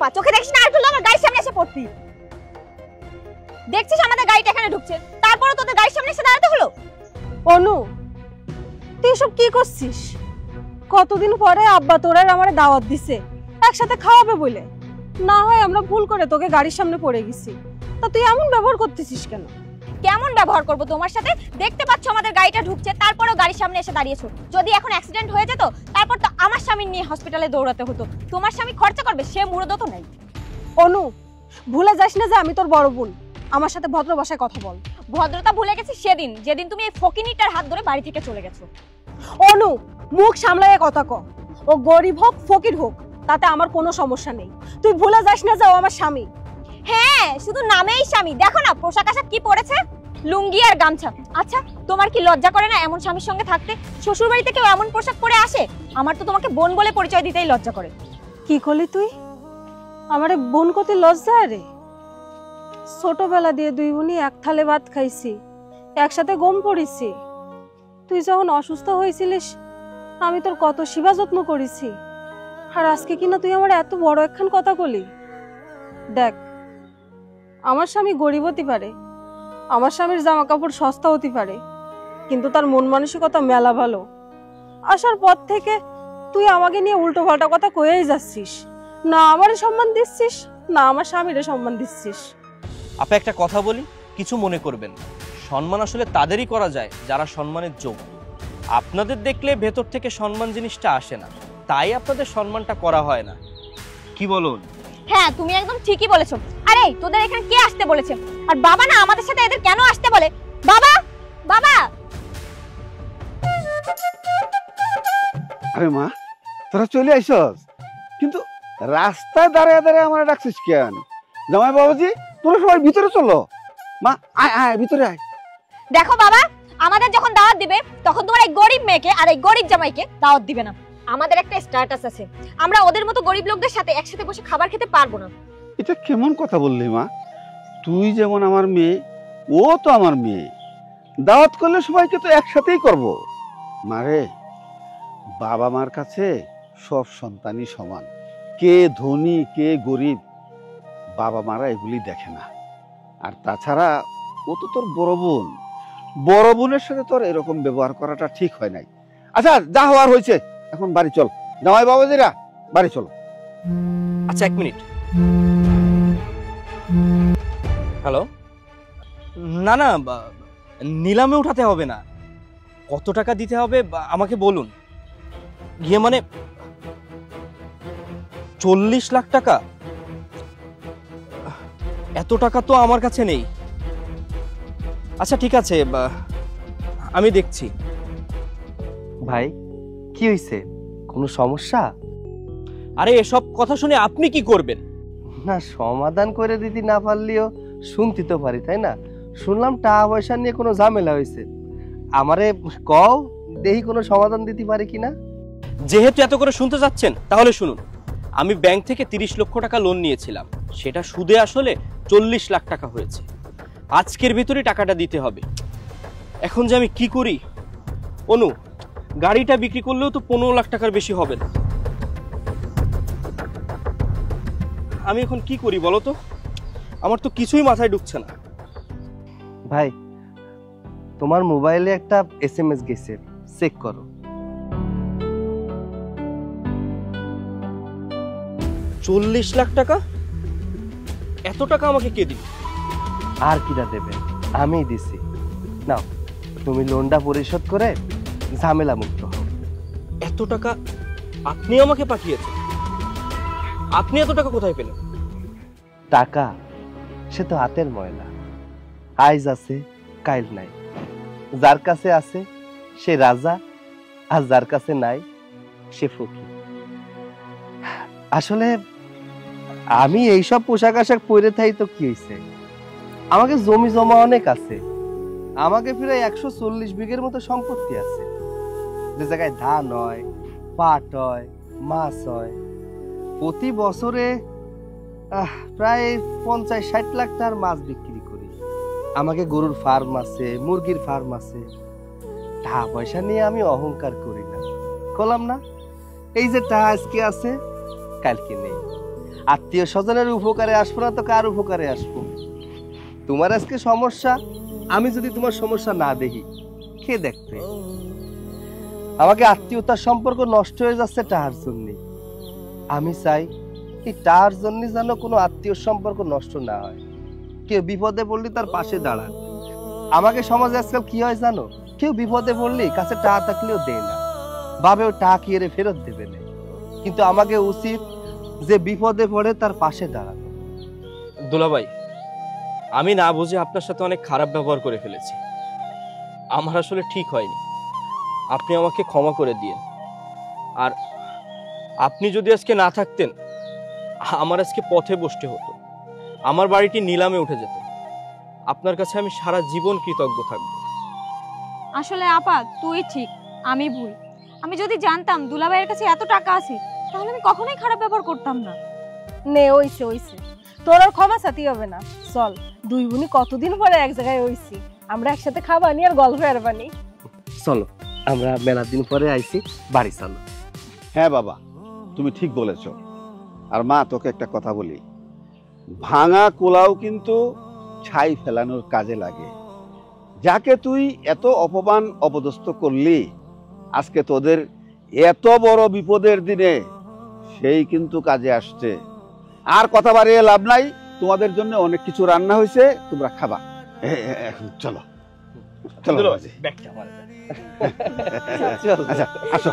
চাপা, চোখে দেখিস না আর একটু আমার গাড়ির সামনে এসে পড়তি। দেখছিস আমাদের গাড়িটা এখানে ঢুকছে, তারপরে তোদের গাড়ির সামনে এসে দাঁড়াতে হলো। অনু, তুই সব কি করছিস? কতদিন পরে আব্বা তোর আর আমারে দাওয়াত দিছে একসাথে খাওয়াবে বলে, না হয় আমরা ভুল করে তোকে গাড়ির সামনে পড়ে গেছি, তা তুই এমন ব্যবহার করতেছিস কেন? কেমন ব্যবহার করব তোমার সাথে? দেখতে পাচ্ছ আমাদের গাড়িটা ঢুকছে, তারপরেও গাড়ির সামনে এসে দাঁড়িয়েছো। যদি এখন অ্যাক্সিডেন্ট হয়ে যেত তারপর তো আমার স্বামী নিয়ে হসপিটালে দৌড়াতে হতো। তোমার স্বামী খরচা করবে সে মুরদ তো নাই। অনু, ভুলে যাস না যে আমি তোর বড় বোন, আমার সাথে ভদ্র ভাষায় কথা বল। ভদ্রতা ভুলে গেছি সেদিন যেদিন তুমি এই ফকিনিটার হাত ধরে বাড়ি থেকে চলে গেছো। অনু, মুখ সামলায় কথা ক। ও গরিব হোক ফকির হোক তাতে আমার কোনো সমস্যা নেই, তুই ভুলে যাস না যে ও আমার স্বামী। হ্যাঁ, শুধু নামেই স্বামী, দেখো না পোশাক আশাক কি পরেছে, লুঙ্গি আর গামছা। আচ্ছা, তোমার কি লজ্জা করে না এমন স্বামীর সঙ্গে থাকতে? শ্বশুর বাড়িতে কেউ এমন পোশাক পরে আসে? আমার তো তোমাকে বোন বলে পরিচয় দিতেই লজ্জা করে। কি করলি তুই? আমারে বোন কতি লজ্জা রে? ছোটবেলা দিয়ে দুই বোনই এক থালে ভাত খাইছি, একসাথে গম পড়েছি। তুই যখন অসুস্থ হয়েছিলিস আমি তোর কত সেবা যত্ন করেছি, আর আজকে কিনা তুই আমার এত বড় একখান কথা বলি। দেখ, আমার স্বামী গরিব হতে পারে, আমার স্বামীর জামা কাপড় সস্তা হতে পারে, কিন্তু তার মন মানসিকতা মেলা ভালো। আসার পর থেকে তুই আমাকে নিয়ে উল্টো পাল্টা কথা কয়েই যাচ্ছিস, না আমারে সম্মান দিচ্ছিস না আমার স্বামীরে সম্মান দিচ্ছিস। আপনি একটা কথা বলি, কিছু মনে করবেন না। সম্মান আসলে তাদেরই করা যায় যারা সম্মানের যোগ্য। আপনাদের দেখলে ভেতর থেকে সম্মান জিনিসটা আসে না, তাই আপনাদের সম্মানটা করা হয় না। কি বলুন? হ্যাঁ, তুমি একদম ঠিকই বলেছো। আরে তোদের এখানে কে আসতে বলেছে? আর বাবা না আমাদের সাথে এদের কেন আসতে বলে? বাবা, বাবা। আরে মা, তোরা চলে আইসস, কিন্তু রাস্তায় দাঁড়িয়ে দাঁড়িয়ে আমার ডাকছিস কেন? জামাই বাবাজি, তোরা সবাই ভিতরে চলো। মা আয় আয়, ভিতরে আয়। দেখো বাবা, আমাদের যখন দাওয়াত দিবে তখন তোমার এই গরিব মেয়েকে আর এই গরিব জামাইকে দাওয়াত দিবে না। আমাদের একটা স্ট্যাটাস আছে, আমরা ওদের মতো গরিব লোকদের সাথে একসাথে বসে খাবার খেতে পারবো না। এটা কেমন কথা বললি মা? তুই যেমন আমার মেয়ে, ও তো আমার মেয়ে, দাওয়াত করলে সবাইকে তো একসাথেই করব। মারে, বাবা মার কাছে সব সন্তানই সমান, কে ধনী কে গরিব বাবা মারা এগুলি দেখে না। আর তাছাড়া ও তো তোর বড় বোন, বড় বোনের সাথে তোর এরকম ব্যবহার করাটা ঠিক হয় নাই। আচ্ছা, যা হওয়ার হয়েছে, এখন বাড়ি চল। জামাই বাবাজিরা, বাড়ি চলো। আচ্ছা, এক মিনিট। হ্যালো, না না, নিলামে উঠাতে হবে না। কত টাকা দিতে হবে আমাকে বলুন। গিয়ে মানে 40 লাখ টাকা? এত টাকা তো আমার কাছে নেই। আচ্ছা ঠিক আছে, আমি দেখছি। ভাই, কি হইছে? কোনো সমস্যা? আরে এসব কথা শুনে আপনি কি করবেন? না, সমাধান করে দিতে না পারলেও শুনতে তো পারি, তাই না? শুনলাম টাকা পয়সা নিয়ে কোনো ঝামেলা হয়েছে, আমারে কও দেখি কোনো সমাধান দিতে পারি কিনা। যেহেতু এত করে শুনতে যাচ্ছেন তাহলে শুনুন। আমি ব্যাংক থেকে 30 লক্ষ টাকা লোন নিয়েছিলাম, সেটা সুদে আসলে 40 লাখ টাকা হয়েছে। আজকের ভিতরে টাকাটা দিতে হবে। এখন যে আমি কি করি? অনু, গাড়িটা বিক্রি করলেও তো 15 লাখ টাকার বেশি হবে না। আমি এখন কি করি বলো তো? আমার তো কিছুই মাথায় ঢুকছে না। ভাই, তোমার মোবাইলে একটা SMS গেছে, চেক করো। 40 লাখ টাকা? এত টাকা আমাকে কে দিবে? আর কিটা দেবে? আমিই দিছি। নাও, তুমি লোনটা পরিশোধ করে ঝামেলা মুক্ত হও। এত টাকা আপনি আমাকে পাঠিয়েছেন? আপনি এত টাকা কোথায় পেলেন? টাকা সে তো হাতের ময়লা, আইজ আছে কাইল নাই। যার কাছে আছে সে রাজা, আর যার কাছে নাই সে ফকির। আসলে আমি এইসব পোশাক আশাক পরে থাই তো কি হয়েছে, আমাকে জমি জমা অনেক আছে, আমাকে প্রায় 140 বিঘের মতো সম্পত্তি আছে, যে জায়গায় ধান হয়, পাট হয়, মাছ হয়। প্রতি বছরে প্রায় 50-60 লাখ টাকার মাছ বিক্রি করি। আমাকে গরুর ফার্ম আছে, মুরগির ফার্ম আছে। টাকা পয়সা নিয়ে আমি অহংকার করি না, বললাম না? এই যে টাকা আজকে আছে কালকে নেই। আত্মীয় স্বজনের উপকারে আসবো না তো কার উপকারে আসবো? তোমার আজকে সমস্যা, আমি যদি তোমার সমস্যা না দেখি কে দেখবে? আমাকে আত্মীয়তার সম্পর্ক নষ্ট হয়ে যাচ্ছে টাকার জন্য। আমি চাই এই টাকার জন্য যেন কোনো আত্মীয় সম্পর্ক নষ্ট না হয়। কেউ বিপদে পড়লে তার পাশে দাঁড়ান। আমাকে সমাজে আজকাল কি হয় জানো? কেউ বিপদে পড়লে কাছে টাকা থাকলেও দেয় না, ভাবে ও টাকা কি এর ফেরত দেবে না। কিন্তু আমাকে উচিত যে বিপদে পড়ে তার পাশে দাঁড়ানো। দুলাভাই, আমি না বুঝে আপনার সাথে অনেক খারাপ ব্যবহার করে ফেলেছি। আমার আসলে ঠিক হয়নি, আপনি আমাকে ক্ষমা করে দিয়েন। আর আপনি যদি আজকে না থাকতেন, আমার আজকে পথে বসতে হতো, আমার বাড়িটি নিলামে উঠে যেত। আপনার কাছে আমি সারা জীবন কৃতজ্ঞ থাকব। আসলে আপা তুই ঠিক, আমি ভুল। আমি যদি জানতাম দুলাভাইয়ের কাছে এত টাকা আছে তাহলে আমি কখনোই খারাপ ব্যবহার করতাম না। নে ওইছে ওইছে, তোর আর ক্ষমা চাতি হবে না। চল, দুই বোনই কতদিন পরে এক জায়গায় হইছি, আমরা একসাথে খাবানি আর গল্প আরবানি। চলো, আমরা মেলা দিন পরে আইছি, বাড়ি চলো। হ্যাঁ বাবা, তুমি ঠিক বলেছ। আর মা, তোকে একটা কথা বলি, ভাঙা কোলাও কিন্তু ছাই ফেলানোর কাজে লাগে। যাকে তুই এত অপমান অপদস্থ করলি, আজকে তোদের এত বড় বিপদের দিনে সেই কিন্তু কাজে আসছে। আর কথা বাড়িয়ে লাভ নাই, তোমাদের জন্য অনেক কিছু রান্না হয়েছে, তোমরা খাবা। এখন চলো চলো বাবাজি। ব্যাগটা আমার। আচ্ছা আসো।